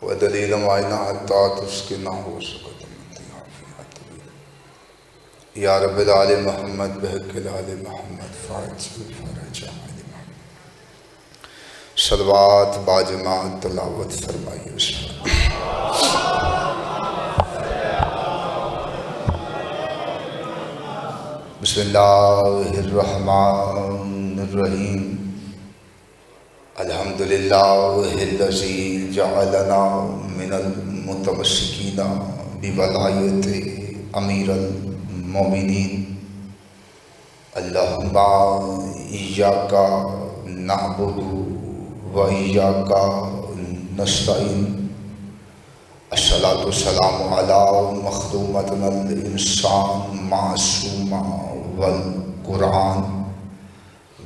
ودليل معنا حتى تسكنه سكتا فيها طويلا يا رب العالم محمد بحق العالم محمد فارج بالفرج آل محمد صلوات باجماعت تلاوت فرمائیے بسم اللہ الرحمن الرحیم الحمدللہ الذی جعلنا من المتمسکین بولایت امیر المومنین اللہم ایاک نعبد و ایاک نستعین الصلاۃ والسلام علی مخدومتنا الانسان معصومہ والقرآن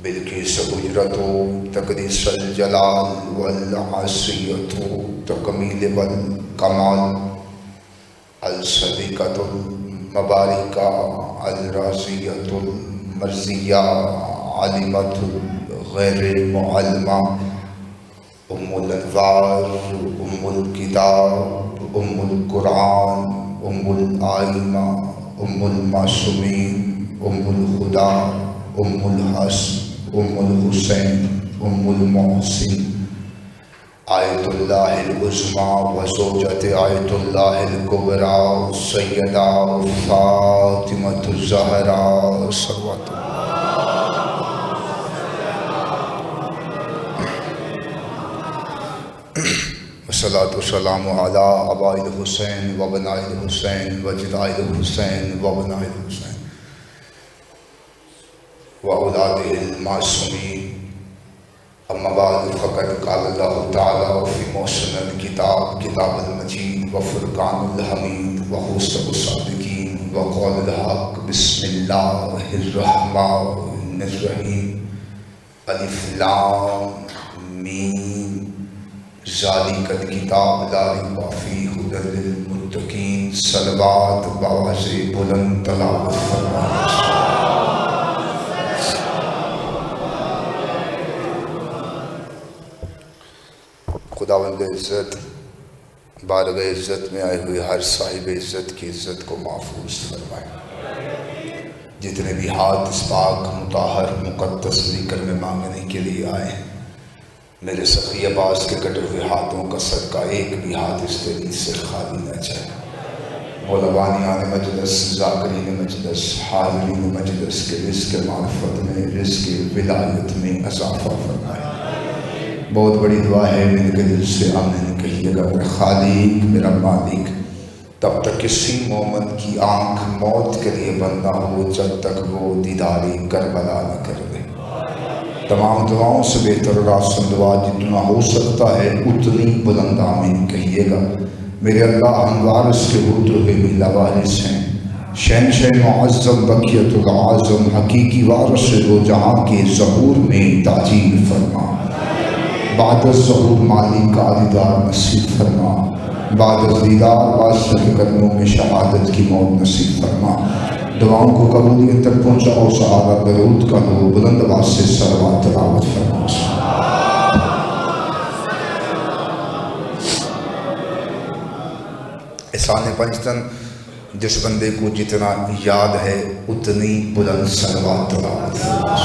بالکیس اجرت تقدیس الجلال والعصیت تکمیل والکمال الصدیقۃ المبارکہ الرازیۃ المرضیہ عالمۃ الغیر معلمہ ام الانوار ام الکتاب ام القرآن ام الآئمہ ام المعصومین ام الخدا ام الحسن ام الحسین ام المحسن آیت اللہ العظمی و زوجت آیت اللہ الکبریٰ سیدہ فاطمۃ الزہراء صلوات والصلاة والسلام علی آباء الحسین و ابناء الحسین و جداء الحسین و ابناء الحسین و اولاد المعصومین اما بعد فقد قال اللہ تعالی فی محسن الکتاب کتاب المجید و فرقان الحمید و حسن الصادقین و قول الحق بسم اللہ الرحمن الرحیم الف لام میم ذالک الکتاب لا ریب فیہ ھدی للمتقین صلوات بآواز بلند تلاوت فرمائیے خداوند عزت بارگاہ عزت میں آئے ہوئے ہر صاحب عزت کی عزت کو محفوظ فرمائے۔ جتنے بھی ہاتھ اس پاک مطہر مقدس ذکر میں مانگنے کے لیے آئے ہیں میرے سخی عباس کے کٹے ہوئے ہاتھوں کا صدقہ ایک بھی ہاتھ اس دل سے خالی نہ جائے۔ مولوانیان مجلس ذاکرین مجلس حاضرین مجلس کے رزق معرفت میں رزق ولایت میں اضافہ فرمائے۔ بہت بڑی دعا ہے، میرے دل سے آمین کہیے گا۔ میرا خالق میرا مالک، تب تک کسی مومن کی آنکھ موت کے لیے بند نہ ہو جب تک وہ دیداری کربلا نہ کر دے۔ تمام دعاؤں سے بہتر اور آسان دعا جتنا ہو سکتا ہے اتنی بلند آمین کہیے گا۔ میرے اللہ ہم وارث کے پتر بھی لوارث ہیں، شہنشاہ معظم بقیت العظم حقیقی وارث دو جہاں کے ظہور میں تاجیل فرما۔ بعد الظہور مالی کا دیدار نصیب فرما، بعد الدیدار واسطے کے قدموں میں شہادت کی موت نصیب فرما۔ دعاؤں کو قبولیت تک پہنچاؤ، صحابہ درود کا دو بلند آواز سے صلوات تلاوت فرما۔ احسان پنجتن جس بندے کو جتنا یاد ہے اتنی بلند صلوات تلاوت فرما۔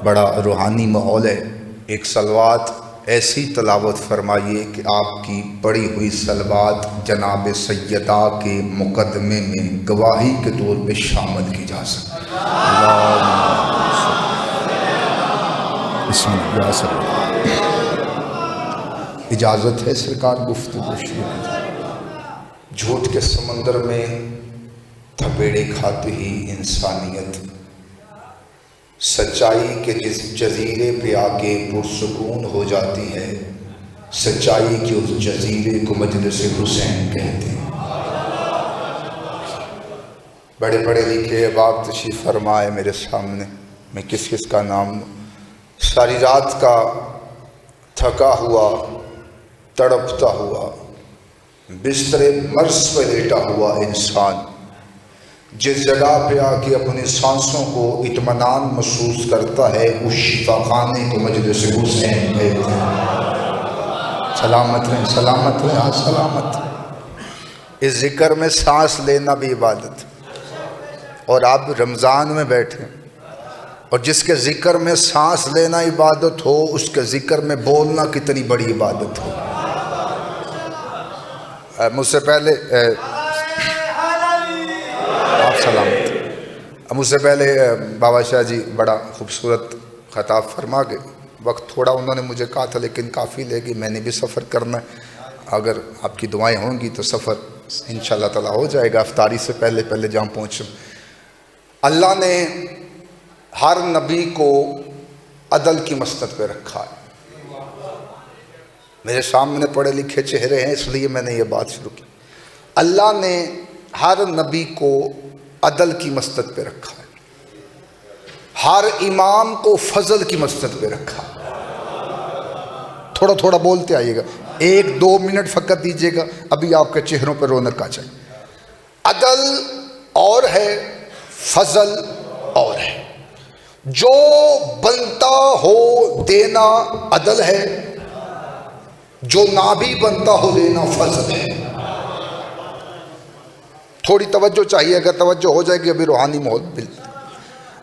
بڑا روحانی ماحول ہے، ایک صلوات ایسی تلاوت فرمائیے کہ آپ کی پڑھی ہوئی صلوات جناب سیدہ کے مقدمے میں گواہی کے طور پہ شامل کی جا سکے۔ بسم اللہ صلی اللہ۔ اجازت ہے سرکار گفتگو شروع کی۔ جھوٹ کے سمندر میں تھپیڑے کھاتے ہی انسانیت سچائی کے جس جزیرے پہ آ کے پرسکون ہو جاتی ہے، سچائی کے اس جزیرے کو مجلس حسین کہتے ہیں۔ بڑے پڑھے لکھے احباب تشریف فرمائے میرے سامنے، میں کس کس کا نام لوں؟ ساری رات کا تھکا ہوا تڑپتا ہوا بستر مرض پہ لیٹا ہوا انسان جس جگہ پہ آ کے اپنی سانسوں کو اطمینان محسوس کرتا ہے اس شفا خانے کو مجلس حسین کہتے ہیں۔ سلامت رہیں، سلامت رہیں، ہاں سلامت رہیں۔ اس ذکر میں سانس لینا بھی عبادت، اور آپ رمضان میں بیٹھے، اور جس کے ذکر میں سانس لینا عبادت ہو اس کے ذکر میں بولنا کتنی بڑی عبادت ہو۔ مجھ سے پہلے آپ سلامت، مجھ سے پہلے بابا شاہ جی بڑا خوبصورت خطاب فرما گئے۔ وقت تھوڑا انہوں نے مجھے کہا تھا لیکن کافی لے گی، میں نے بھی سفر کرنا ہے، اگر آپ کی دعائیں ہوں گی تو سفر انشاءاللہ تعالی ہو جائے گا، افطاری سے پہلے جہاں پہنچوں۔ اللہ نے ہر نبی کو عدل کی مسند پہ رکھا ہے۔ میرے سامنے پڑھے لکھے چہرے ہیں اس لیے میں نے یہ بات شروع کی۔ اللہ نے ہر نبی کو عدل کی مسند پہ رکھا ہے، ہر امام کو فضل کی مسند پہ رکھا ہے۔ تھوڑا تھوڑا بولتے آئیے گا، 1-2 منٹ فقط دیجیے گا، ابھی آپ کے چہروں پہ رونق آ جائے۔ عدل اور ہے، فضل اور ہے۔ جو بنتا ہو دینا عدل ہے، جو نہ بھی بنتا ہو دینا فضل ہے۔ تھوڑی توجہ چاہیے، اگر توجہ ہو جائے گی ابھی روحانی ماحول بالکل۔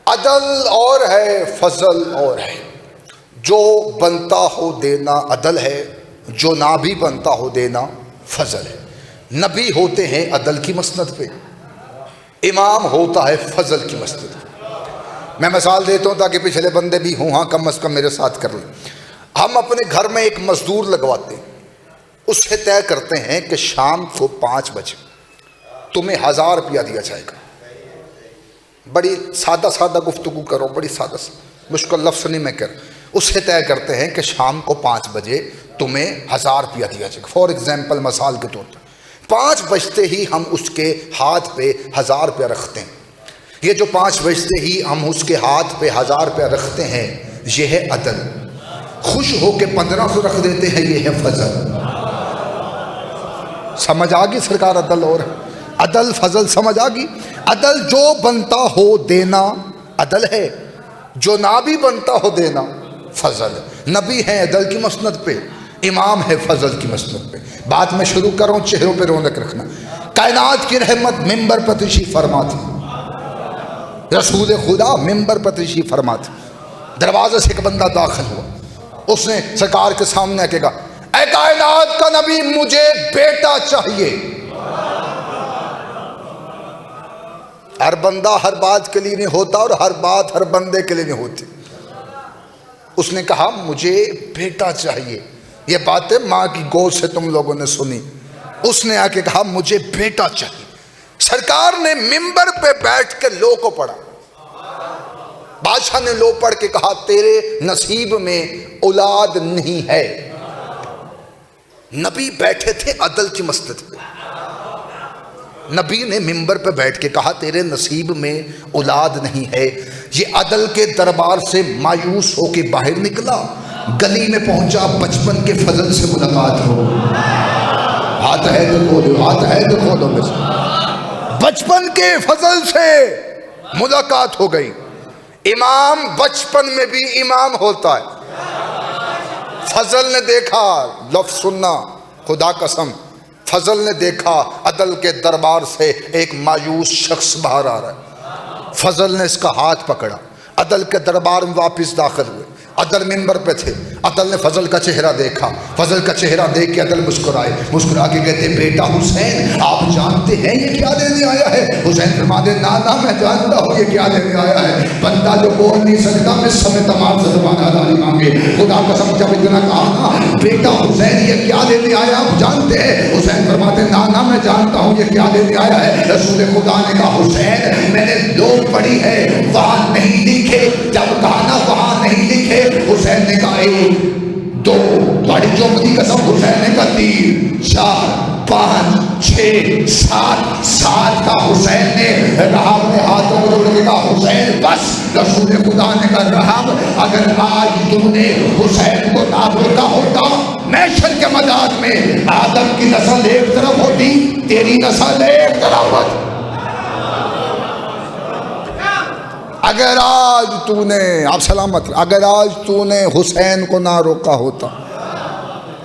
عدل اور ہے، فضل اور ہے۔ جو بنتا ہو دینا عدل ہے، جو نہ بھی بنتا ہو دینا فضل ہے۔ نبی ہوتے ہیں عدل کی مسند پہ، امام ہوتا ہے فضل کی مسند پہ۔ میں مثال دیتا ہوں تاکہ پچھلے بندے بھی ہوں ہاں کم از کم میرے ساتھ کر لیں۔ ہم اپنے گھر میں ایک مزدور لگواتے ہیں، اس سے طے کرتے ہیں کہ شام کو 5 بجے تمہیں 1000 روپیہ دیا جائے گا۔ بڑی سادہ گفتگو کرو، بڑی سادہ مشکل لفظ نہیں میں کر، اس سے طے کرتے ہیں کہ شام کو 5 بجے تمہیں 1000 روپیہ دیا جائے گا۔ فار ایگزامپل مثال کے طور پر 5 بجتے ہی ہم اس کے ہاتھ پہ 1000 روپیہ رکھتے ہیں۔ یہ جو 5 بجتے ہی ہم اس کے ہاتھ پہ 1000 روپیہ رکھتے ہیں یہ ہے عدل۔ خوش ہو کے 1500 رکھ دیتے ہیں یہ ہے فضل۔ سمجھ آگی سرکار؟ عدل اور عدل فضل سمجھ آگی؟ عدل جو بنتا ہو دینا عدل ہے، جو نہ بھی بنتا ہو دینا فضل ہے۔ نبی ہیں عدل کی مسند پہ، امام ہے فضل کی مسند پہ۔ بات میں شروع کروں، چہروں پہ رونق رکھنا۔ کائنات کی رحمت ممبر پر تشریف فرما تھی، رسول خدا ممبر پر تشریف فرما تھی۔ دروازے سے ایک بندہ داخل ہوا، اس نے سرکار کے سامنے آ کے کہا، اے کائنات کا نبی مجھے بیٹا چاہیے۔ ہر بندہ ہر بات کے لیے نہیں ہوتا اور ہر بات ہر بندے کے لیے نہیں ہوتی۔ اس نے کہا مجھے بیٹا چاہیے۔ یہ باتیں ماں کی گود سے تم لوگوں نے سنی۔ اس نے آ کے کہا مجھے بیٹا چاہیے۔ سرکار نے ممبر پہ بیٹھ کے لو کو پڑھا۔ بادشاہ نے لو پڑھ کے کہا تیرے نصیب میں اولاد نہیں ہے۔ نبی بیٹھے تھے عدل کی مسند پہ، نبی نے ممبر پہ بیٹھ کے کہا تیرے نصیب میں اولاد نہیں ہے۔ یہ عدل کے دربار سے مایوس ہو کے باہر نکلا، گلی میں پہنچا، بچپن کے فضل سے ملاقات ہو۔ ہاتھ ہے تو کھولو، ہاتھ ہے تو کھولو۔ بچپن کے فضل سے ملاقات ہو گئی۔ امام بچپن میں بھی امام ہوتا ہے۔ فضل نے دیکھا، لفظ سننا خدا قسم، فضل نے دیکھا عدل کے دربار سے ایک مایوس شخص باہر آ رہا ہے۔ فضل نے اس کا ہاتھ پکڑا، عدل کے دربار میں واپس داخل ہوئے۔ عدل منبر پہ تھے، عدل نے فضل کا چہرہ دیکھا، فضل کا چہرہ دیکھ کے عدل مسکرائے، مسکرا کے کہتے بیٹا حسین آپ جانتے ہیں یہ کیا لینے آیا ہے؟ حسین فرماتے نانا میں جانتا ہوں یہ کیا لینے آیا ہے۔ بندہ جو بول نہیں سکتا میں سمے تمام سے زبان آداری مانگے۔ خدا قسم جب اتنا کہا نا بیٹا حسین یہ کیا لینے آیا آپ جانتے ہیں؟ حسین فرماتے نانا میں جانتا ہوں یہ کیا لینے آیا ہے۔ رسول خدا نے کہا حسین میں نے لوگ پڑھی ہے وہاں نہیں لکھے، جب کہا نا وہاں نہیں لکھے، حسین نے کہا 1 2 بڑی چوکتی قسم، حسین نے کہا 3 4 5 6 7 کا حسین نے رحم نے ہاتھوں کو جوڑ کے کہا حسین بس۔ رسول خدا نے کہا رحم اگر آج تم نے حسین کو نہ روکا ہوتا محشر کے میدان میں آدم کی نسل ایک طرف ہوتی، تیری نسل ایک طرف ہوتی۔ اگر آج تو نے، آپ سلامت، اگر آج تو نے حسین کو نہ روکا ہوتا،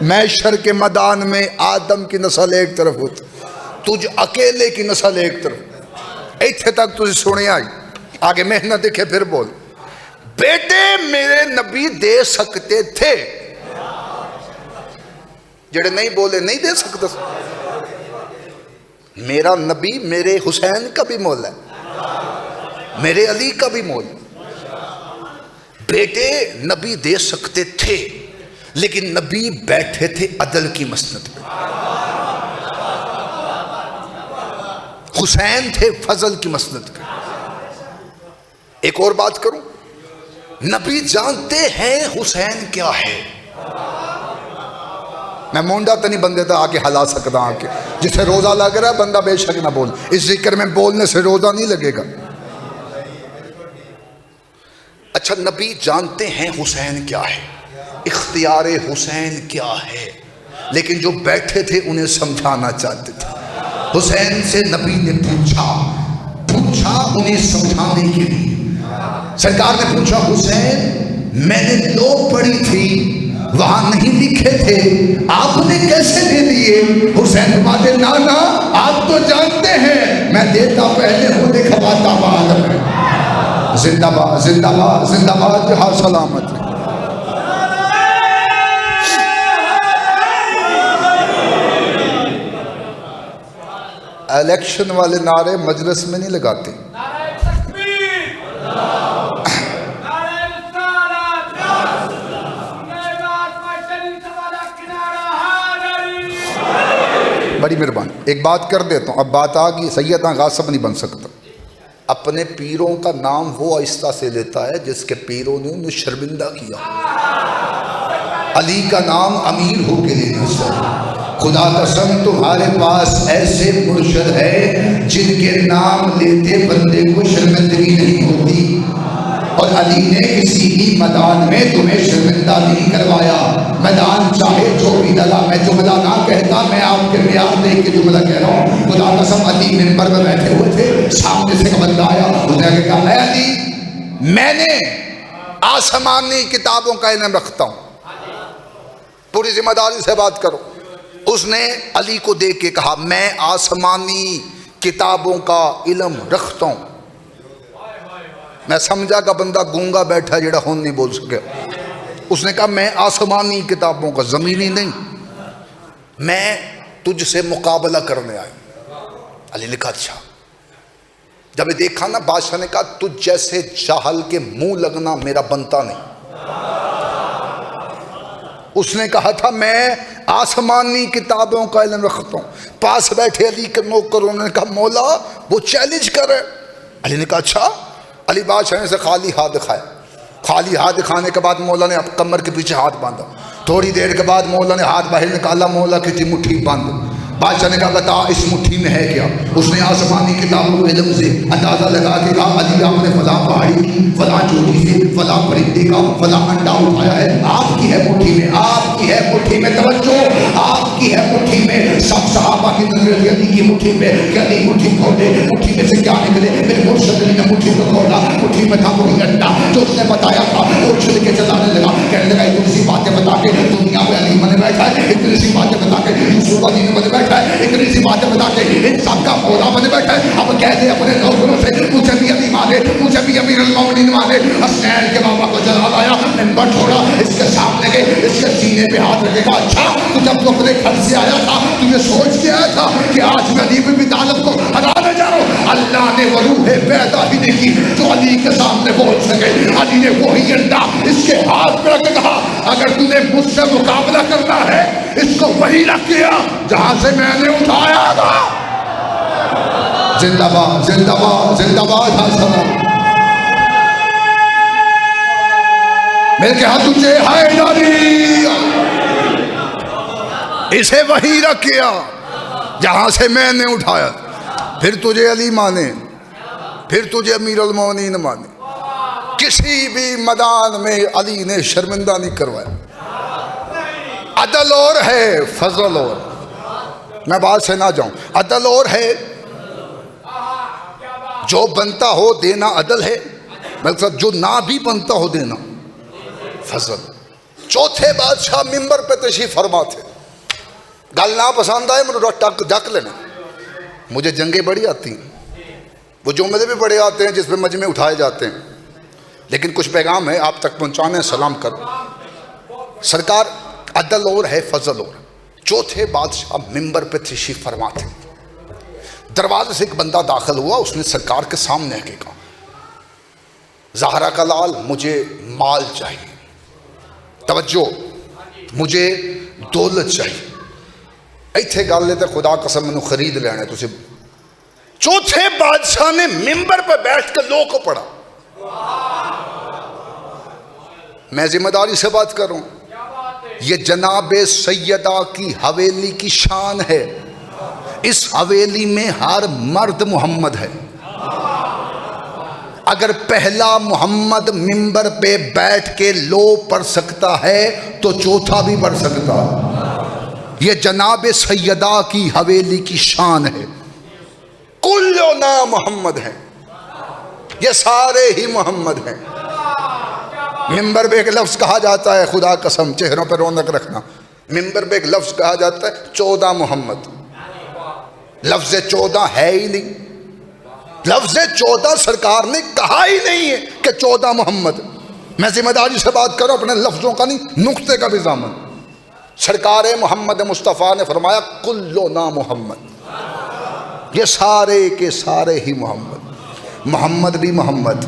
محشر کے میدان میں آدم کی نسل ایک طرف ہوتی، تجھ اکیلے کی نسل ایک طرف۔ ایتھے تک تجھے سنے آئی، آگے محنت دیکھے پھر بول۔ بیٹے میرے نبی دے سکتے تھے، جڑے نہیں بولے نہیں دے سکتے۔ میرا نبی میرے حسین کا بھی مول ہے، میرے علی کا بھی مول۔ بیٹے نبی دے سکتے تھے، لیکن نبی بیٹھے تھے عدل کی مسند پہ، حسین تھے فضل کی مسند پہ۔ ایک اور بات کروں، نبی جانتے ہیں حسین کیا ہے۔ میں مونڈا تو نہیں بندے تھا آکے ہلا سکتا، آکے جسے روزہ لگ رہا ہے بندہ بے شک نہ بول، اس ذکر میں بولنے سے روزہ نہیں لگے گا۔ اچھا نبی جانتے ہیں حسین کیا ہے، اختیار حسین کیا ہے، لیکن جو بیٹھے تھے انہیں سمجھانا چاہتے تھے۔ حسین سے نبی نے پوچھا انہیں سمجھانے کے لیے۔ سرکار نے پوچھا حسین میں نے لو پڑھی تھی وہاں نہیں لکھے تھے، آپ نے کیسے دے دیے؟ حسین فرماتے نانا آپ تو جانتے ہیں میں دیتا پہلے ہوں دکھواتا بعد میں۔ زندہ باد زندہ باد زندہ باد جہاں سلامت۔ الیکشن والے نعرے مجلس میں نہیں لگاتے، بڑی مہربانی۔ ایک بات کر دیتا ہوں، اب بات آ گئی، سیدنا غاصب نہیں بن سکتا۔ اپنے پیروں کا نام وہ آہستہ سے لیتا ہے جس کے پیروں نے انہیں شرمندہ کیا۔ علی کا نام امیر ہو کے لینا چاہیے۔ خدا قسم تمہارے پاس ایسے مرشد ہے جن کے نام لیتے بندے کو شرمندگی نہیں ہوتی، اور علی نے کسی بھی میدان میں تمہیں شرمندہ نہیں کروایا۔ میدان چاہے جو بھی ڈلا، میں جملہ نہ کہتا، میں آپ کے معیار دیکھ کے جملہ کہہ رہا ہوں۔ خدا قسم علی منبر میں بیٹھے ہوئے تھے، سامنے سے ایک بندہ آیا، اس نے کہا اے علی میں نے آسمانی کتابوں کا علم رکھتا ہوں، پوری ذمہ داری سے بات کرو۔ اس نے علی کو دیکھ کے کہا میں آسمانی کتابوں کا علم رکھتا ہوں۔ میں سمجھا کہ بندہ گونگا بیٹھا جڑا ہون نہیں بول سکے۔ اس نے کہا میں آسمانی کتابوں کا، زمینی نہیں، میں تجھ سے مقابلہ کرنے آیا۔ علی نے کہا اچھا۔ جب دیکھا نا بادشاہ نے کہا تجھ جیسے جاہل کے منہ لگنا میرا بنتا نہیں۔ اس نے کہا تھا میں آسمانی کتابوں کا علم رکھتا ہوں۔ پاس بیٹھے علی کے نوکروں نے کہا مولا وہ چیلنج کرے۔ علی نے کہا اچھا۔ علی بادشاہ نے سے خالی ہاتھ دکھایا، خالی ہاتھ دکھانے کے بعد مولا نے کمر کے پیچھے ہاتھ باندھا۔ تھوڑی دیر کے بعد مولا نے ہاتھ باہر نکالا، مولا کی تھی مٹھی باندھ۔ بادشاہ نے کہا بتا اس مٹھی میں ہے کیا؟ اس نے آسمانی کتابوں کے علم سے اندازہ لگا کے کہا علی آپ نے فلاں پہاڑی کی فلاں چوٹی سے فلاں پرندے کا فلاں انڈا اٹھایا ہے، آپ کی ہے مٹھی میں، آپ کی ہے مٹھی میں، توجہ آپ کی ہے مٹھی میں۔ سب صحابہ کی نظر علی کی مٹھی میں کہ علی مٹھی کھولے، مٹھی میں سے کیا نکلے؟ میرے مرشد علی نے مٹھی کو کھولا، مٹھی میں تھا وہی انڈا جو اس نے بتایا تھا۔ وہ چھل کے چلانے لگا، کہنے لگا اتنی سی باتیں بتا کے دنیا میں علی بنے بیٹھا ہے، اتنی سی باتیں بتا کے یوسف علی نے بنے بیٹھا ہے، اتنی سی باتیں بتا کے ان سب کا مولا بنے بیٹھا ہے۔ اب کہہ دے اپنے نوکروں سے مجھے بھی علی مانے، مجھے بھی امیر المومنین مانے۔ حسین کے بابا کو جلال آیا، منبر چھوڑا، اس کے سامنے گئے، اس کے سینے پہ ہاتھ رکھے گا اچھا تو جب تو اپنے گھر سے آیا تھا تو یہ سوچ کے آیا تھا کہ آج میں علی بن طالب کو ہرانے جا رہا ہوں؟ اللہ نے وہ روح پیدا ہی نہیں کی جو علی کے سامنے پہنچ سکے۔ علی نے وہی انڈا اس کے ہاتھ پہ رکھ کے کہا اگر تم نے مجھ سے مقابلہ کرنا ہے اس کو وہی رکھ دیا جہاں سے میں نے اٹھایا تھا۔ زندہ باد زندہ باد زندہ باد حسن میں کہا تجھے ہائے ناری اسے وہی رکھ دیا جہاں سے میں نے اٹھایا، پھر تجھے علی مانے، پھر تجھے امیر المومنین مانے۔ کسی بھی میدان میں علی نے شرمندہ نہیں کروایا۔ عدل اور ہے فضل اور، میں بات سے نہ جاؤں، عدل اور ہے جو بنتا ہو دینا عدل ہے، مطلب جو نہ بھی بنتا ہو دینا فضل. چوتھے بادشاہ ممبر پہ تشریف فرما تھے. گل نہ پسند آئے مجھے ڈک لینا. مجھے جنگیں بڑی آتی ہیں, وہ جملے بھی بڑے آتے ہیں جس پہ مجمع اٹھائے جاتے ہیں, لیکن کچھ پیغام ہے آپ تک پہنچانے. سلام کر سرکار عدل اور ہے فضل اور. چوتھے بادشاہ ممبر پہ تشریف فرما تھے. دروازے سے ایک بندہ داخل ہوا, اس نے سرکار کے سامنے آ کے کہا زہرا کا لال مجھے مال چاہیے, توجہ مجھے دولت چاہیے. ایتھے گل لیتے خدا قسم مینوں خرید لینا ہے تسی. چوتھے بادشاہ نے ممبر پہ بیٹھ کے لوگوں کو پڑھا. میں ذمہ داری سے بات کر رہا ہوں, یہ جناب سیدہ کی حویلی کی شان ہے. اس حویلی میں ہر مرد محمد ہے. اگر پہلا محمد ممبر پہ بیٹھ کے لو پڑھ سکتا ہے تو چوتھا بھی پڑھ سکتا ہے. یہ جناب سیدہ کی حویلی کی شان ہے. کل نام محمد ہے, یہ سارے ہی محمد ہیں. ممبر پہ ایک لفظ کہا جاتا ہے, خدا قسم چہروں پہ رونق رکھنا, ممبر پہ ایک لفظ کہا جاتا ہے 14 محمد. لفظ 14 ہے ہی نہیں. لفظ 14 سرکار نے کہا ہی نہیں ہے کہ 14 محمد. میں ذمہ داری سے بات کروں, اپنے لفظوں کا نہیں نقطے کا بھی ضامن. سرکار محمد مصطفیٰ نے فرمایا کلنا محمد, یہ سارے کے سارے ہی محمد. محمد بھی محمد,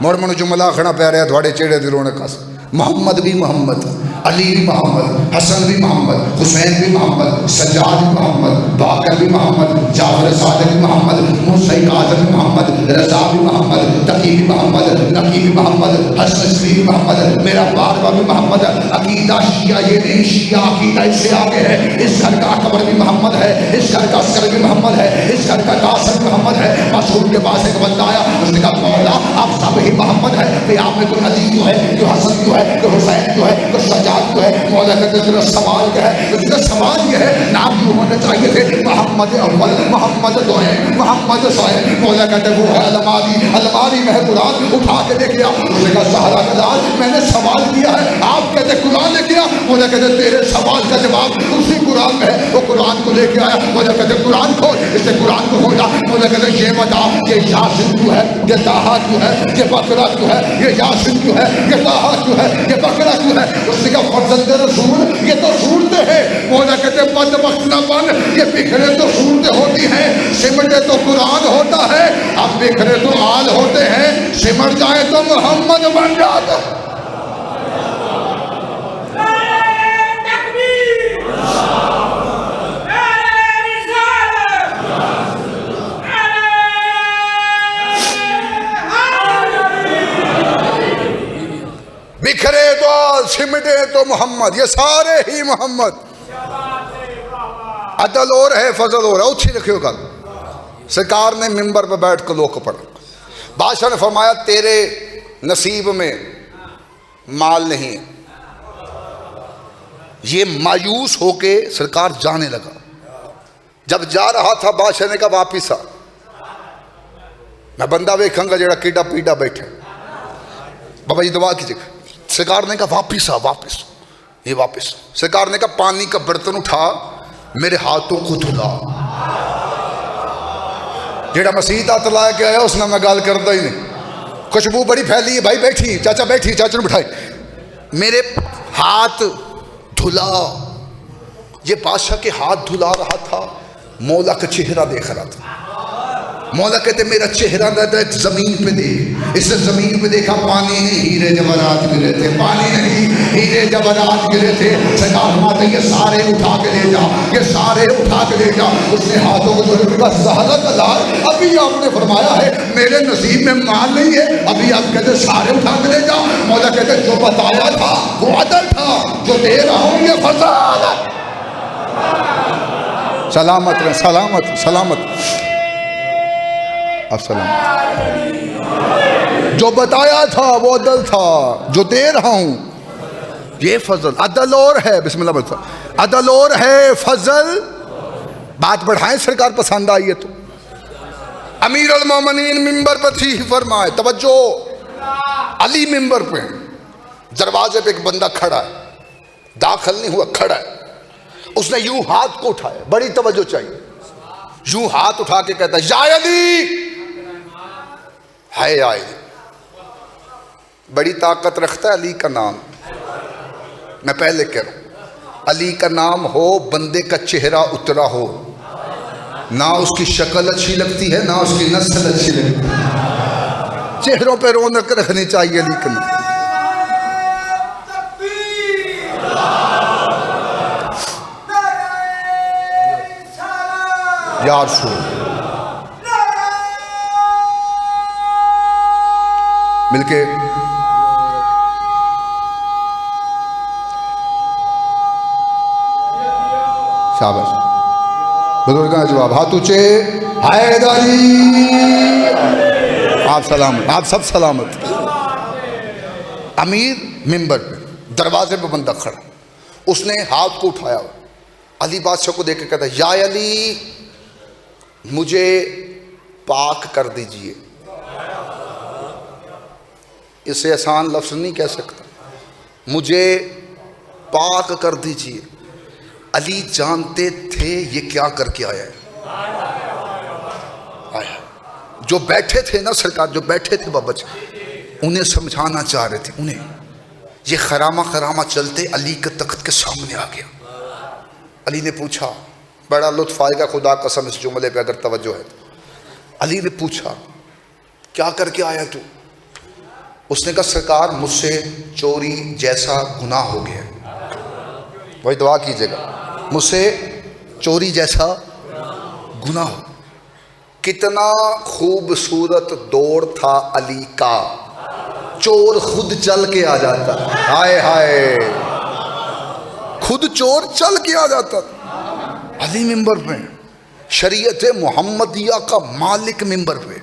موڑ منو جملہ کھڑا پہ رہا تھوڑے چہرے دلوں نے کس. محمد بھی محمد, علی بھی محمد, حسن بھی محمد, حسین بھی محمد, سجاد بھی محمد, باقر بھی محمد, جعفر صادق بھی محمد, موسیٰ کاظم بھی محمد, رضا بھی محمد, تقی بھی محمد, نقی بھی محمد, حسن بھی محمد, میرا باربا بھی محمد. عقیدہ شیعہ یہ نہیں, شیعہ عقیدہ اس سے آگے ہے. اس گھر کا قبر بھی محمد ہے, اس گھر کا عسکر بھی محمد ہے, اس گھر کا قاسم بھی محمد ہے. مسعود کے پاس ایک بندہ آیا, اس نے کہا مولا آپ سب ہی محمد ہے, کہ آپ میں کوئی علی جو ہے, کوئی حسن جو ہے, کوئی حسین جو ہے, کوئی سجاد جو ہے. مولا کہتے ہیں تیرا سوال کیا ہے؟ تیرا سوال یہ ہے نام کیوں ہونے چاہیے تھے محمد اول, محمد دوئم, محمد ثانی. مولا کہتے ہیں وہ ہے الماری, الماری میں ہے قرآن, اٹھا کے دیکھ لیا. اس نے کہا زہرا کا لال میں نے سوال کیا ہے, آپ کہتے قرآن نے کیا. مولا کہتے ہیں تیرے سوال کا جواب اسی قرآن میں ہے. وہ قرآن کو لے کے آیا. مولا کہتے ہیں قرآن کھول. اس نے قرآن کو کھولا. مولا کہتے ہیں یہ بتا یہ یاسین کیوں ہے, یہ طٰہٰ کیوں ہے, یہ بقرہ کیوں ہے, یہ یاسین کیوں ہے, یہ طٰہٰ کیوں ہے, یہ بقرہ کیوں ہے. اس نے کہا فرزند رسول یہ تو صورتیں ہیں. مولا کہتے ہیں بدبخت نہ بن, یہ بکھرے تو صورتیں ہوتی ہیں, سمٹے تو قرآن ہوتا ہے. اب بکھرے تو آل ہوتے ہیں, سمٹ جائے تو محمد بن جاتا. بکھرے تو آل, سمٹے تو محمد, یہ سارے ہی محمد. عدل اور ہے فضل اور ہے. اچھی لکھیو گل. سرکار نے ممبر پہ بیٹھ کے لوگ کو پڑھا. بادشاہ نے فرمایا تیرے نصیب میں مال نہیں ہے. یہ مایوس ہو کے سرکار جانے لگا. جب جا رہا تھا بادشاہ نے کہا واپس آ, میں بندہ ویکھاں گا جڑا کیڈا پیڈا بیٹھے. بابا جی دعا کیجیے. سرکار نے کہا واپس آ, واپس. یہ واپس. سرکار نے کہا پانی کا برتن اٹھا, میرے ہاتھوں کو دھلا. جیڑا مسیح ہاتھ لا کے آیا اس نے میں گال کرتا ہی نہیں. خوشبو بڑی پھیلی ہے, بھائی بیٹھی, چاچا بیٹھی, چاچا نے بٹھائی, میرے ہاتھ دھلا. یہ بادشاہ کے ہاتھ دھلا رہا تھا, مولا کا چہرہ دیکھ رہا تھا. مولا کہتے میرا چہرہ نہ زمین پہ دیکھ. اس نے زمین پہ دیکھا, پانی نہیں, ہیرے جواہرات گرے تھے. پانی نہیں, ہیرے جواہرات گرے تھے. سرکار فرماتے یہ سارے اٹھا کے لے جا, یہ سارے اٹھا کے لے جا. اس نے ہاتھوں کو جو زہرا کا لال, ابھی آپ نے فرمایا ہے میرے نصیب میں مال نہیں ہے, ابھی آپ کہتے سارے اٹھا کے لے جا. مولا کہتے جو بتایا تھا وہ عدل تھا, جو دے رہا ہوں یہ فضل. سلامت رہے, سلامت سلامت. جو بتایا تھا وہ عدل تھا, جو دے رہا ہوں یہ فضل. عدل اور ہے, بسم اللہ بتا, عدل اور ہے فضل. بات بڑھائیں, سرکار پسند آئی ہے تو. امیر المومنین ممبر پر تھی فرمائے. توجہ, علی منبر پہ، دروازے پہ ایک بندہ کھڑا ہے، داخل نہیں ہوا، کھڑا ہے. اس نے یوں ہاتھ کو اٹھایا، بڑی توجہ چاہیے، یوں ہاتھ اٹھا کے کہتا ہے یا علی ہے. یا علی بڑی طاقت رکھتا ہے علی کا نام. میں پہلے کہہ رہا ہوں، علی کا نام ہو، بندے کا چہرہ اترا ہو، نہ اس کی شکل اچھی لگتی ہے نہ اس کی نسل اچھی لگتی ہے، چہروں پہ رونق رکھنی چاہیے علی کا نام. یا رسول مل کے شاباش. بزرگاں جواب ہاتھ اونچے، حیدری. آپ سلامت، آپ سب سلامت. امیر منبر پہ، دروازے پہ بندہ کھڑا، اس نے ہاتھ کو اٹھایا، علی بادشاہ کو دیکھ کے کہتا ہے یا علی مجھے پاک کر دیجئے. اسے آسان لفظ نہیں کہہ سکتا، مجھے پاک کر دیجئے. علی جانتے تھے یہ کیا کر کے آیا ہے. آیا جو بیٹھے تھے نا سرکار، جو بیٹھے تھے بابچ، انہیں سمجھانا چاہ رہے تھے. انہیں یہ خرامہ خرامہ چلتے علی کے تخت کے سامنے آ گیا. علی نے پوچھا، بڑا لطف آئے گا خدا قسم اس جملے پہ اگر توجہ ہے تو. علی نے پوچھا کیا کر کے آیا تو؟ اس نے کہا سرکار مجھ سے چوری جیسا گناہ ہو گیا. وہی دعا کیجئے گا، مجھ سے چوری جیسا گناہ ہو. کتنا خوبصورت دور تھا علی کا، چور خود چل کے آ جاتا. ہائے ہائے، خود چور چل کے آ جاتا. علی منبر پہ، شریعت محمدیہ کا مالک منبر پہ.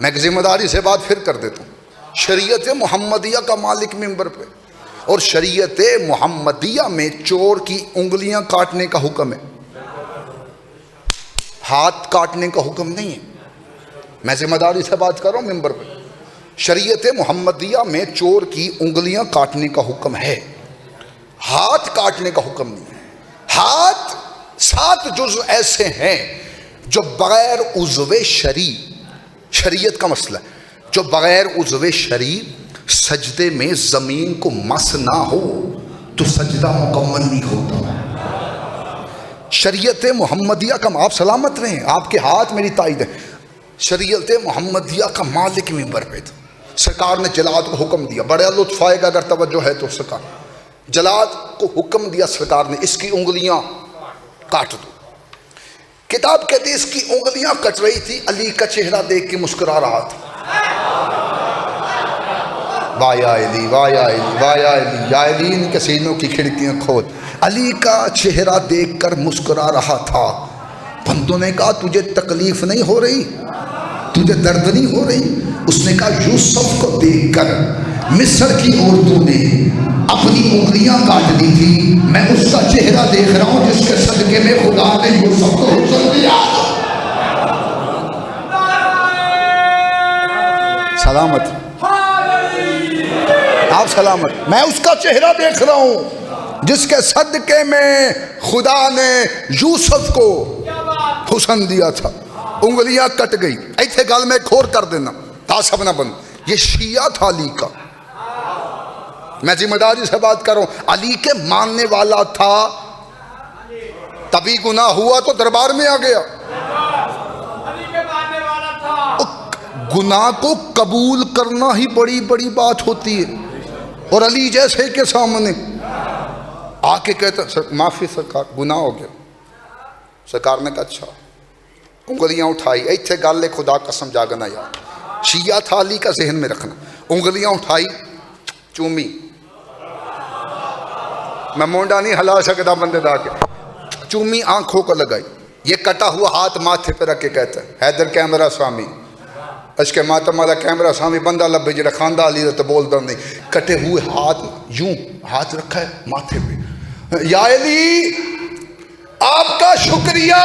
میں ایک ذمہ داری سے بات پھر کر دیتا ہوں، شریعت محمدیہ کا مالک منبر پہ. اور شریعت محمدیہ میں چور کی انگلیاں کاٹنے کا حکم ہے، ہاتھ کاٹنے کا حکم نہیں ہے. میں ذمہ داری سے بات کر رہا ہوں منبر پہ. شریعت محمدیہ میں چور کی انگلیاں کاٹنے کا حکم ہے، ہاتھ کاٹنے کا حکم نہیں ہے. ہاتھ 7 جزء ایسے ہیں جو بغیر عضو شرعی، شریعت کا مسئلہ ہے، جو بغیر عضو شرعی سجدے میں زمین کو مس نہ ہو تو سجدہ مکمل نہیں ہوتا. شریعت محمدیہ کا، آپ سلامت رہیں، آپ کے ہاتھ میری تائید ہے. شریعت محمدیہ کا مالک منبر پہ تھا. سرکار نے جلاد کو حکم دیا، بڑا لطف آئے گا اگر توجہ ہے تو. سرکار جلاد کو حکم دیا سرکار نے، اس کی انگلیاں کاٹ دو. کتاب کہتی ہے اس کی انگلیاں کٹ رہی تھی، علی کا چہرہ دیکھ کے مسکرا رہا تھا. واہ یا علی، واہ یا علی، واہ یا علی، یا علی ان کے سینوں کی کھڑکیاں کھول. علی کا چہرہ دیکھ کر مسکرا رہا تھا. بندوں نے کہا تجھے تکلیف نہیں ہو رہی، تجھے درد نہیں ہو رہی؟ اس نے کہا یوسف کو دیکھ کر مصر کی عورتوں نے اپنی انگلیاں کاٹ دی تھی، میں اس کا چہرہ دیکھ رہا ہوں جس کے صدقے میں خدا نے یوسف کو حسن دیا. سلامت، آپ سلامت. میں اس کا چہرہ دیکھ رہا ہوں جس کے صدقے میں خدا نے یوسف کو حسن دیا تھا. انگلیاں کٹ گئی. ایتھے گل میں کھور کر دینا تعصب نہ بن. یہ شیعہ تھا علی کا، میں ذمہ داری سے بات کر رہا ہوں. علی کے ماننے والا تھا، تبھی گناہ ہوا تو دربار میں آ گیا. گناہ کو قبول کرنا ہی بڑی بڑی بات ہوتی ہے. اور علی جیسے کے سامنے آ کے کہتا معافی سرکار، گناہ ہو گیا. سرکار نے کہا اچھا. انگلیاں اٹھائی. ایتھے گالے خدا قسم جاگنا یاد، شیعہ تھا علی کا، ذہن میں رکھنا. انگلیاں اٹھائی، چومی. میں مونڈا نہیں ہلا سکتا بندے دا کے. چومی، آنکھوں کو لگائی. یہ کٹا ہوا ہاتھ ماتھے پہ رکھ کے کہتا ہے حیدر کیمرہ سوامی. اس کے ماتم والا کیمرہ سوامی بندہ لبے جڑا کھاندہ علی تو بولتا نہیں. کٹے ہوئے ہاتھ، یوں ہاتھ رکھا ہے ماتھے پہ. یا علی آپ کا شکریہ.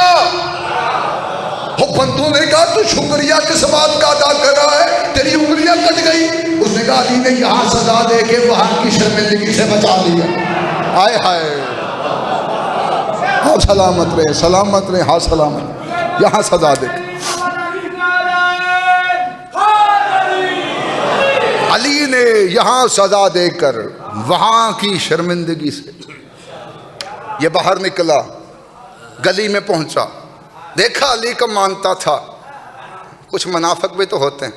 وہ بندوں نے کہا تو شکریہ کس بات کا ادا کر رہا ہے، تیری انگلیاں کٹ گئی. اس نے گا علی نے یہاں سزا دے کے وہاں کی شرمندگی سے بچا لیا. آئے ہائے، ہاں سلامت رہے، سلامت رہے، ہاں سلامت، یہاں سزا دے کے. علی نے یہاں سزا دے کر وہاں کی شرمندگی سے یہ باہر نکلا، گلی میں پہنچا، دیکھا علی کو مانتا تھا. کچھ منافق بھی تو ہوتے ہیں.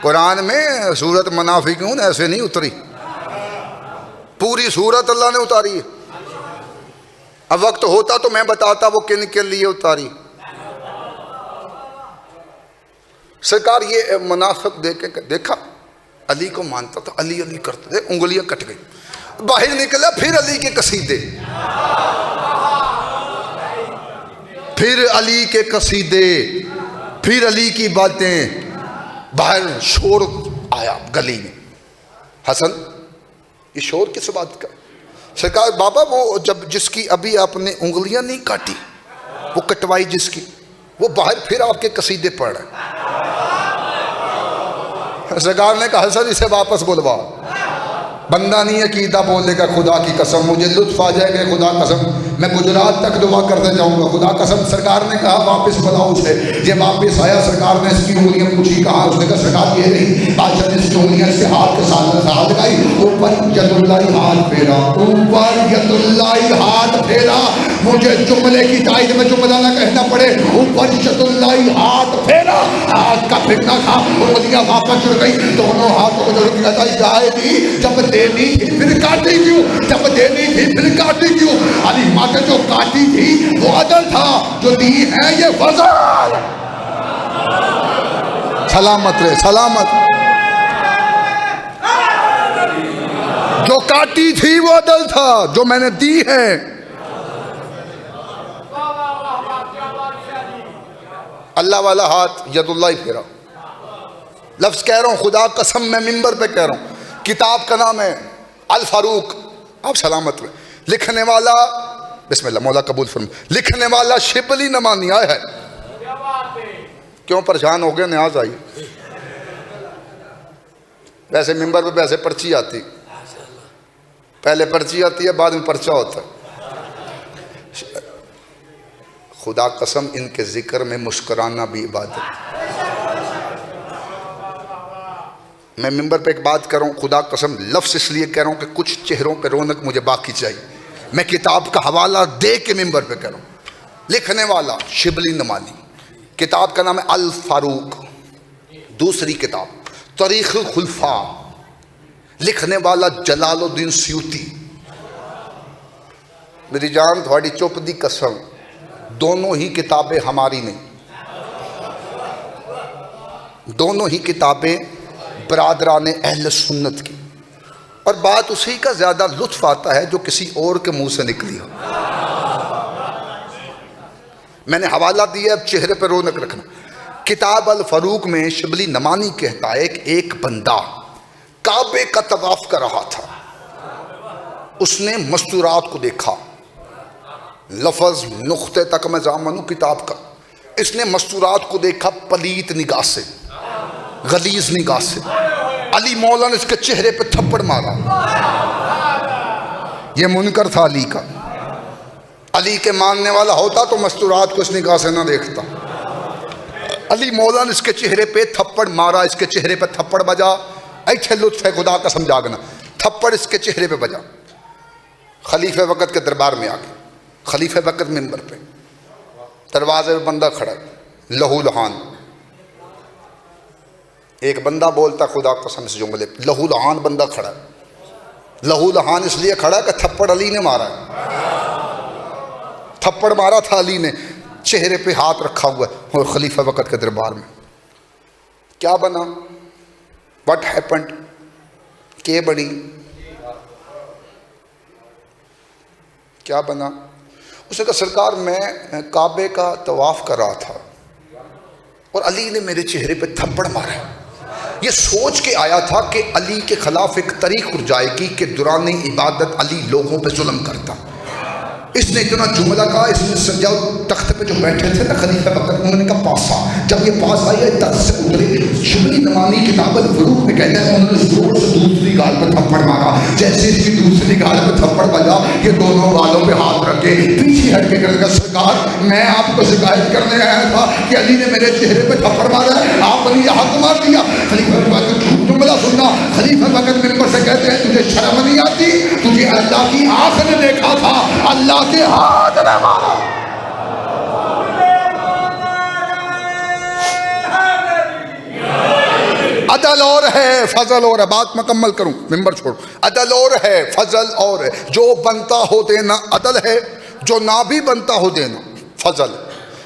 قرآن میں سورت منافقون ایسے نہیں اتری، پوری سورت اللہ نے اتاری ہے. اب وقت ہوتا تو میں بتاتا وہ کن کے لیے اتاری. سرکار یہ منافق دیکھا علی کو مانتا تھا، علی علی کرتے تھے، انگلیاں کٹ گئی. باہر نکلا، پھر علی کے قصیدے، پھر علی کے قصیدے، پھر علی کی باتیں. باہر شور آیا گلی میں، حسن یہ شور کس بات کا؟ سرکار بابا وہ جس کی ابھی آپ نے انگلیاں نہیں کاٹی، وہ کٹوائی جس کی، وہ باہر پھر آپ کے قصیدے پڑھ رہے ہیں. سرکار نے کہا حسن اسے واپس بلوا. بندہ نہیں عقیدہ بولے گا خدا کی قسم مجھے لطف آ جائے گا، خدا قسم میں گجرات تک دعا کرتے جاؤں گا، خدا قسم. سرکار نے کہا واپس بلاؤ اسے. یہ واپس آیا، سرکار نے اس کی انگلیاں پوچھی، کہا؟ اس نے کہا سرکار یہ نہیں. بادشاہ نے اس کی انگلیاں اس کے ہاتھ کے ساتھ لگائی، اوپر ید اللہ ہاتھ پھیرا، اوپر ید اللہ ہاتھ پھیرا. مجھے جملے کی تائید میں جملہ نہ کہنا پڑے، اوپر ید اللہ ہاتھ پھیرا، ہاتھ کا پھرنا تھا، انگلیاں واپس جڑ گئی. دونوں ہاتھوں کو جوڑ کے کہتا ہدایت دی، جب دینی تھی پھر کاٹی کیوں؟ جب دینی تھی پھر کاٹی کیوں؟ علی ماں کے جو کاٹی تھی وہ عدل تھا، جو دی ہے یہ فضل. سلامت رہے، سلامت. جو کاٹی تھی وہ عدل تھا، جو میں نے دی ہے. اللہ والا ہاتھ ید اللہ ہی پھیرا. لفظ کہہ رہا ہوں خدا قسم، میں منبر پہ کہہ رہا ہوں. کتاب کا نام ہے الفاروق. آپ سلامت رہے. لکھنے والا بسم اللہ مولا قبول فرما. لکھنے والا شبلی نمانی. آیا ہے کیوں پریشان ہو گئے؟ نیاز آئی. ویسے منبر پہ ویسے پرچی آتی، پہلے پرچی آتی ہے بعد میں پرچہ ہوتا ہے. خدا قسم ان کے ذکر میں مسکرانا بھی عبادت. میں منبر پہ ایک بات کر رہا ہوں، خدا قسم لفظ اس لیے کہہ رہا ہوں کہ کچھ چہروں پہ رونق مجھے باقی چاہیے. میں کتاب کا حوالہ دے کے منبر پہ کہہ رہا ہوں. لکھنے والا شبلی نمانی، کتاب کا نام ہے الفاروق. دوسری کتاب تاریخ الخلفاء، لکھنے والا جلال الدین سیوطی. میری جان تھوڑی چپ دی قسم، دونوں ہی کتابیں ہماری نہیں، دونوں ہی کتابیں برادران اہل سنت کی. اور بات اسی کا زیادہ لطف آتا ہے جو کسی اور کے منہ سے نکلی ہو. میں نے حوالہ دیا، اب چہرے پہ رونق رکھنا. کتاب الفاروق میں شبلی نمانی کہتا ہے کہ ایک بندہ کعبے کا طواف کر رہا تھا، اس نے مستورات کو دیکھا. لفظ نقطے تک میں ضامن کتاب کا. اس نے مستورات کو دیکھا پلیت نگاہ سے، غلیظ نگاہ سے. علی مولا نے اس کے چہرے پہ تھپڑ مارا. یہ منکر تھا علی کا. علی کے ماننے والا ہوتا تو مستورات کو اس نگاہ سے نہ دیکھتا. علی مولا نے اس کے چہرے پہ تھپڑ مارا، اس کے چہرے پہ تھپڑ بجا. ایتھے لطف ہے خدا کا سمجھاگنا. تھپڑ اس کے چہرے پہ بجا. خلیفہ وقت کے دربار میں آ گئے. خلیفہ وقت منبر پہ، دروازے پہ بندہ کھڑا ہے لہو لہان. ایک بندہ بولتا خدا قسم اس جملے پہ، لہو لہان بندہ کھڑا ہے. لہو لہان اس لیے کھڑا ہے کہ تھپڑ علی نے مارا ہے. تھپڑ مارا تھا علی نے، چہرے پہ ہاتھ رکھا ہوا ہے. اور خلیفہ وقت کے دربار میں کیا بنا؟ What happened? کہ بڑی کیا بنا؟ اس نے کہا سرکار میں کعبے کا طواف کر رہا تھا اور علی نے میرے چہرے پہ تھپڑ مارا ہے. یہ سوچ کے آیا تھا کہ علی کے خلاف ایک طریق اٹھ جائے گی کہ دوران عبادت علی لوگوں پہ ظلم کرتا. اس نے اتنا جملہ کہا، اس نے سجاؤ تخت پہ جو بیٹھے تھے نا خلیفہ وقت، انہوں نے کہا پاسا، جب یہ پاس آئی ہے درس سے اترے، شبلی نمانی کتاب الفروق میں کہتے ہیں انہوں نے زور سے دوسری گال پہ تھپڑ مارا، جیسے اس کی دوسری گال پہ تھپڑ بجا کہ دونوں گالوں پہ ہاتھ رکھے پیچھے ہٹ کے کرنے کا سرکار میں آپ کو شکایت کرنے آیا تھا کہ علی نے میرے چہرے پہ تھپڑ مارا ہے، آپ نے یہ حق مار دیا۔ خلیفہ وقت جملہ سننا، خلیفہ وقت ممبر سے کہتے ہیں تجھے شرم نہیں آتی؟ تجھے اللہ کی آنکھ نے دیکھا تھا، اللہ کے ہاتھ نے مارا۔ عدل اور ہے فضل اور ہے، بات مکمل کروں ممبر چھوڑ، عدل اور ہے فضل اور ہے، جو بنتا ہو دینا عدل ہے، جو نہ بھی بنتا ہو دینا فضل۔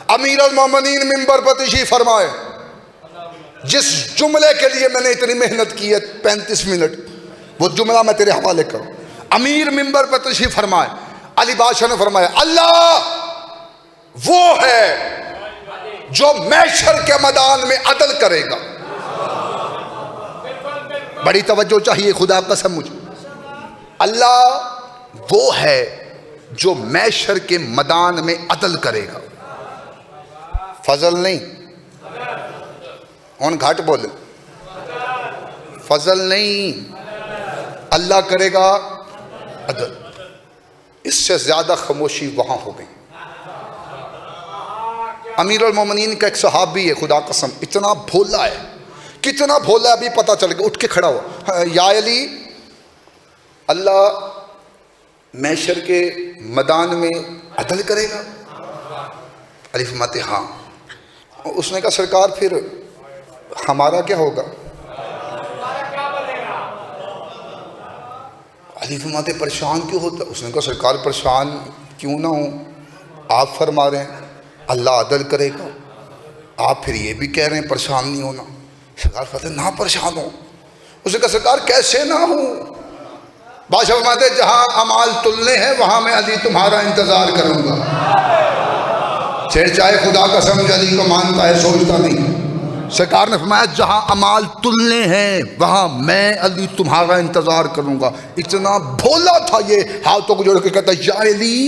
امیر المومنین ممبر پر تشریف فرمائے، جس جملے کے لیے میں نے اتنی محنت کی ہے 35 منٹ، وہ جملہ میں تیرے حوالے کروں۔ امیر ممبر پر تشریف فرمائے، علی بادشاہ نے فرمایا اللہ وہ ہے جو محشر کے میدان میں عدل کرے گا۔ بڑی توجہ چاہیے، خدا قسم مجھے، اللہ وہ ہے جو محشر کے میدان میں عدل کرے گا، فضل نہیں، ان گھٹ بولے، فضل نہیں، اللہ کرے گا عدل۔ اس سے زیادہ خاموشی وہاں ہو گئی۔ امیر المومنین کا ایک صحابی ہے، خدا قسم اتنا بھولا ہے، کتنا بھولا ہے ابھی پتہ چل گیا، اٹھ کے کھڑا ہوا، یا علی اللہ محشر کے میدان میں عدل کرے گا؟ علی فرماتے ہاں۔ اس نے کہا سرکار پھر ہمارا کیا ہوگا؟ علی فرماتے پریشان کیوں ہوتا؟ اس نے کہا سرکار پریشان کیوں نہ ہوں، آپ فرما رہے ہیں اللہ عدل کرے گا، آپ پھر یہ بھی کہہ رہے ہیں پریشان نہیں ہونا۔ سرکار فرماتے نہ پریشان ہو۔ اس نے کہا سرکار کیسے نہ ہوں؟ بادشاہ فرماتے جہاں اعمال تلنے ہیں وہاں میں علی تمہارا انتظار کروں گا۔ چاہے خدا کا سمجھ علی کو مانتا ہے، سوچتا نہیں۔ سرکار نے فرمایا جہاں اعمال تلنے ہیں وہاں میں علی تمہارا انتظار کروں گا۔ اتنا بھولا تھا یہ، ہاتھوں کو جوڑ کے کہتا یا علی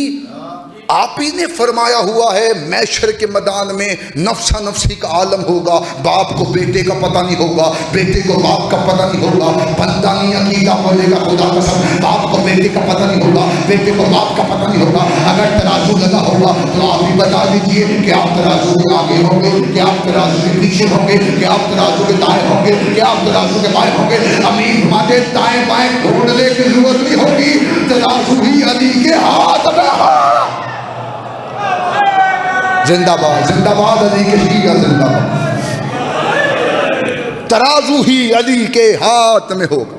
آپ ہی نے فرمایا ہوا ہے محشر کے میدان میں نفسا نفسی کا عالم ہوگا، باپ کو بیٹے کا پتہ نہیں ہوگا، بیٹے کو باپ کا پتہ نہیں ہوگا، بندہ نہیں عقیدہ بولے گا خدا قسم، باپ کو بیٹے کا پتہ نہیں ہوگا، بیٹے کو باپ کا پتہ نہیں ہوگا۔ اگر ترازو لگا ہوگا تو آپ ہی بتا دیجئے کہ آپ ترازو کے آگے ہوں گے، کہ آپ ترازو کے پیچھے ہوں گے، کہ آپ ترازو کے دائیں ہوں گے، کہ آپ ترازو کے بائیں ہوں گے۔ امیر ہمارے دائیں بائیں ڈھونڈنے کی ضرورت نہیں ہوگی، ترازو ہی علی کے ہاتھ میں ہے۔ زندہ باد، زندہ باد علی کے شیعہ، زندہ باد۔ ترازو ہی علی کے ہاتھ میں ہوگا۔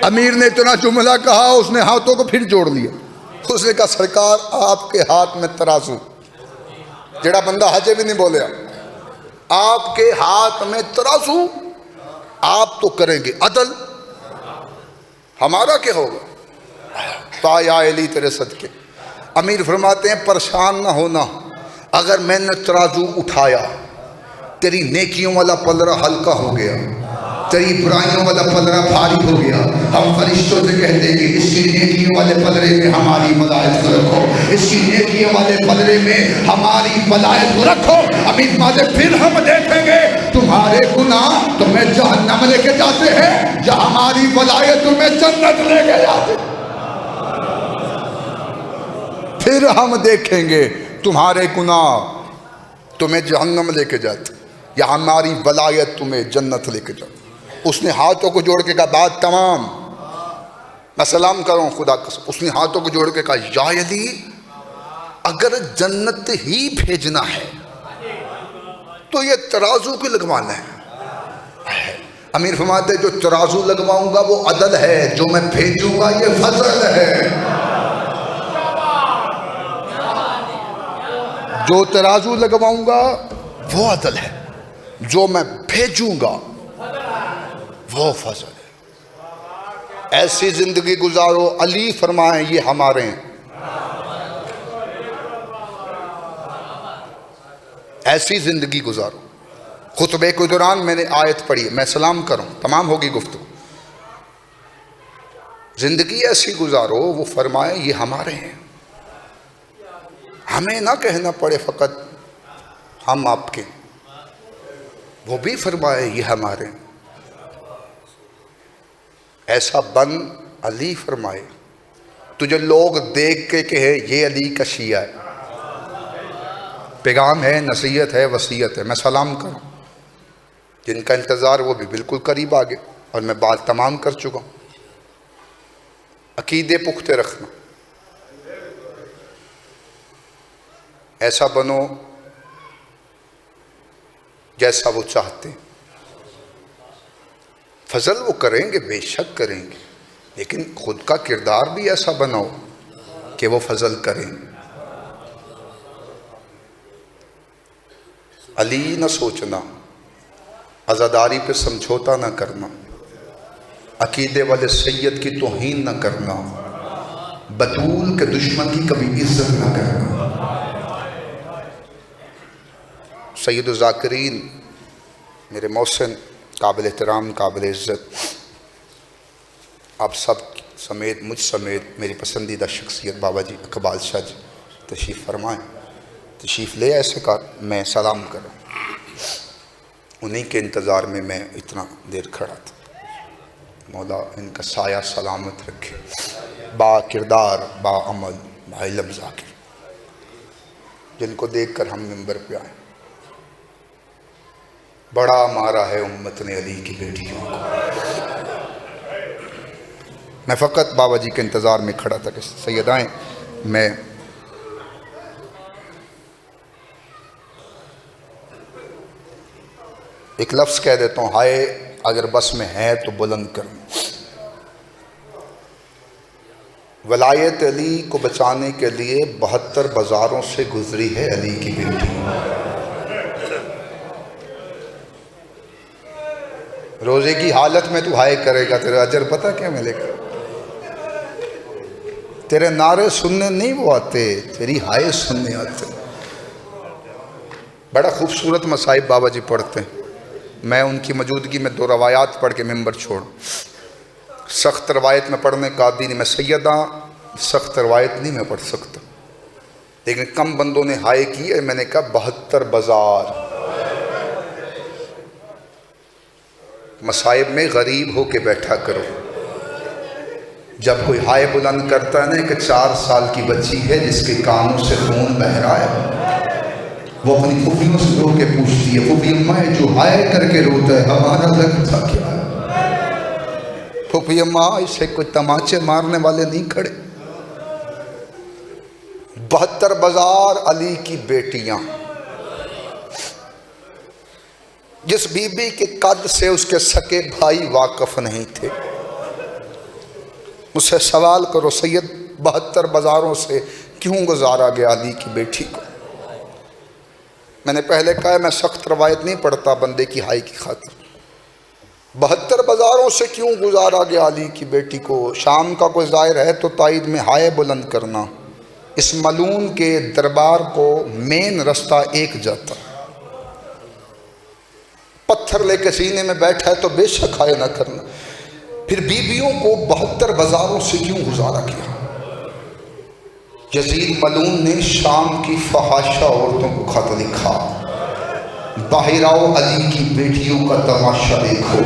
امیر نے اتنا جملہ کہا، اس نے ہاتھوں کو پھر جوڑ لیا۔ اس نے کہا سرکار آپ کے ہاتھ میں ترازو، جڑا بندہ حجے بھی نہیں بولیا، آپ کے ہاتھ میں ترازو، آپ تو کریں گے عدل، ہمارا کیا ہوگا؟ تا یا علی تیرے صدقے۔ امیر فرماتے ہیں پریشان نہ ہونا، اگر میں نے ترازو اٹھایا تیری نیکیوں والا پلڑا ہلکا ہو گیا، تیری برائیوں والا پلڑا بھاری ہو گیا، ہم فرشتوں سے کہتے ہیں کہ اس کی نیکیوں والے پلڑے میں ہماری ولایت کو رکھو، اس کی نیکیوں والے پلڑے میں ہماری ولایت کو رکھو۔ امیر مادے پھر ہم دیکھیں گے تمہارے گناہ تمہیں جہنم لے کے جاتے ہیں یا ہماری ولایت تمہیں جنت لے کے جاتے ہیں۔ پھر ہم دیکھیں گے تمہارے گناہ تمہیں جہنم لے کے جاتے یا ہماری ولایت تمہیں جنت لے کے جاتی۔ اس نے ہاتھوں کو جوڑ کے کہا بات تمام، میں سلام کروں خدا قسم۔ اس نے ہاتھوں کو جوڑ کے کہا یا علی اگر جنت ہی بھیجنا ہے تو یہ ترازو کی لگوانا ہے۔ امیر فرماتے جو ترازو لگواؤں گا وہ عدل ہے، جو میں بھیجوں گا یہ فضل ہے۔ جو ترازو لگواؤں گا وہ عدل ہے، جو میں بھیجوں گا وہ فضل ہے۔ ایسی زندگی گزارو، علی فرمائیں یہ ہمارے ہیں، ایسی زندگی گزارو۔ خطبے کے دوران میں نے آیت پڑھی، میں سلام کروں تمام ہوگی گفتگو۔ زندگی ایسی گزارو، وہ فرمائیں یہ ہمارے ہیں۔ ہمیں نہ کہنا پڑے فقط ہم آپ کے، وہ بھی فرمائے یہ ہمارے، ایسا بن علی فرمائے تجھے لوگ دیکھ کے کہے یہ علی کا شیعہ ہے۔ پیغام ہے، نصیحت ہے، وصیت ہے۔ میں سلام کروں جن کا انتظار وہ بھی بالکل قریب آگے، اور میں بات تمام کر چکا ہوں۔ عقیدے پختہ رکھنا، ایسا بنو جیسا وہ چاہتے ہیں۔ فضل وہ کریں گے، بے شک کریں گے، لیکن خود کا کردار بھی ایسا بناؤ کہ وہ فضل کریں۔ علی نہ سوچنا، عزاداری پہ سمجھوتا نہ کرنا، عقیدے والے سید کی توہین نہ کرنا، بطول کے دشمن کی کبھی عزت نہ کرنا۔ سید الذاکرین میرے محسن، قابل احترام، قابل عزت، آپ سب سمیت، مجھ سمیت میری پسندیدہ شخصیت بابا جی اقبال شاہ جی تشریف فرمائیں، تشریف لے ایسے کار میں سلام کروں، انہی کے انتظار میں میں اتنا دیر کھڑا تھا۔ مولا ان کا سایہ سلامت رکھے، با کردار، با عمل، با علم ذاکر، جن کو دیکھ کر ہم منبر پہ آئے۔ بڑا مارا ہے امت نے علی کی بیٹیوں کو۔ میں فقط بابا جی کے انتظار میں کھڑا تھا کہ سید آئیں۔ میں ایک لفظ کہہ دیتا ہوں، ہائے اگر بس میں ہے تو بلند کروں۔ ولایت علی کو بچانے کے لیے 72 بازاروں سے گزری ہے علی کی بیٹی۔ روزے کی حالت میں تو ہائے کرے گا، تیرا اجر پتہ کیا ملے گا؟ تیرے نعرے سننے نہیں وہ آتے، تیری ہائے سننے آتے۔ بڑا خوبصورت مصائب بابا جی پڑھتے ہیں، میں ان کی موجودگی میں 2 روایات پڑھ کے منبر چھوڑوں۔ سخت روایت میں پڑھنے کا عادی نہیں، میں سیدہ سخت روایت نہیں میں پڑھ سکتا، لیکن کم بندوں نے ہائے کی ہے۔ میں نے کہا 72 بازار مصائب میں غریب ہو کے بیٹھا کرو۔ جب کوئی ہائے بلند کرتا ہے نا کہ 4 سال کی بچی ہے جس کے کانوں سے خون بہہ رہا ہے، وہ اپنی پھوپھیوں سے رو کے پوچھتی ہے، پھوپھی اماں جو ہائے کر کے روتا ہے ہمارا لگتا کیا ہے؟ پھوپھی اماں اسے کوئی تماچے مارنے والے نہیں کھڑے۔ 72 بازار علی کی بیٹیاں، جس بی بی کے قد سے اس کے سکے بھائی واقف نہیں تھے۔ مجھ سے سوال کرو سید 72 بازاروں سے کیوں گزارا گیا علی کی بیٹی کو؟ میں نے پہلے کہا میں سخت روایت نہیں پڑھتا بندے کی ہائی کی خاطر۔ 72 بازاروں سے کیوں گزارا گیا علی کی بیٹی کو؟ شام کا کوئی ظاہر ہے تو تائید میں ہائے بلند کرنا۔ اس ملعون کے دربار کو مین رستہ ایک جاتا، پتھر لے کے سینے میں بیٹھا ہے تو بے شک ہائے نہ کرنا۔ پھر بیویوں کو 72 بازاروں سے کیوں گزارا کیا؟ یزید ملعون نے شام کی فحاشہ عورتوں کو خط لکھا، باہر آؤ علی کی بیٹیوں کا تماشا دیکھو۔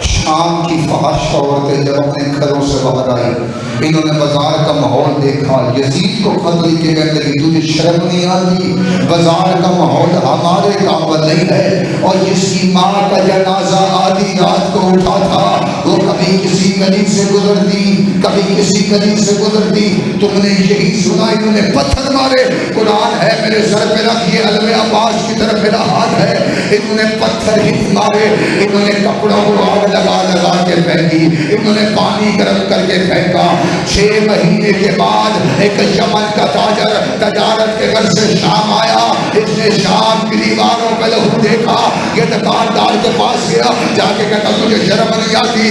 شام کی فحاشہ عورتیں جب اپنے گھروں سے باہر آئی، انہوں نے بازار کا ماحول دیکھا، یزید کو خط لکھ کے کہنے لگی تجھے شرم نہیں آتی؟ بازار کا ماحول ہمارے قابل نہیں ہے۔ اور جس کی ماں کا جنازہ آدھی رات کو اٹھا تھا وہ کبھی کسی گلی سے گزرتی، کبھی کسی گلی سے گزرتی، تم نے یہی سنا انہوں نے پتھر مارے۔ قرآن ہے میرے سر پہ رکھ، یہ علم عباس کی طرف میرا ہاتھ ہے، انہوں نے پتھر ہی مارے، انہوں نے کپڑوں کو آگ لگا لگا کے پھینکی، انہوں نے پانی گرم کر کے پھینکا۔ 6 مہینے کے بعد ایک یمن کا تاجر تجارت کے گھر سے شام آیا، اس نے شام کی دیواروں پہ لہو دیکھا، یہ دکاندار کے پاس گیا، جا کے کہتا تجھے شرم نہیں آتی؟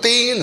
3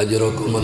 اجرکم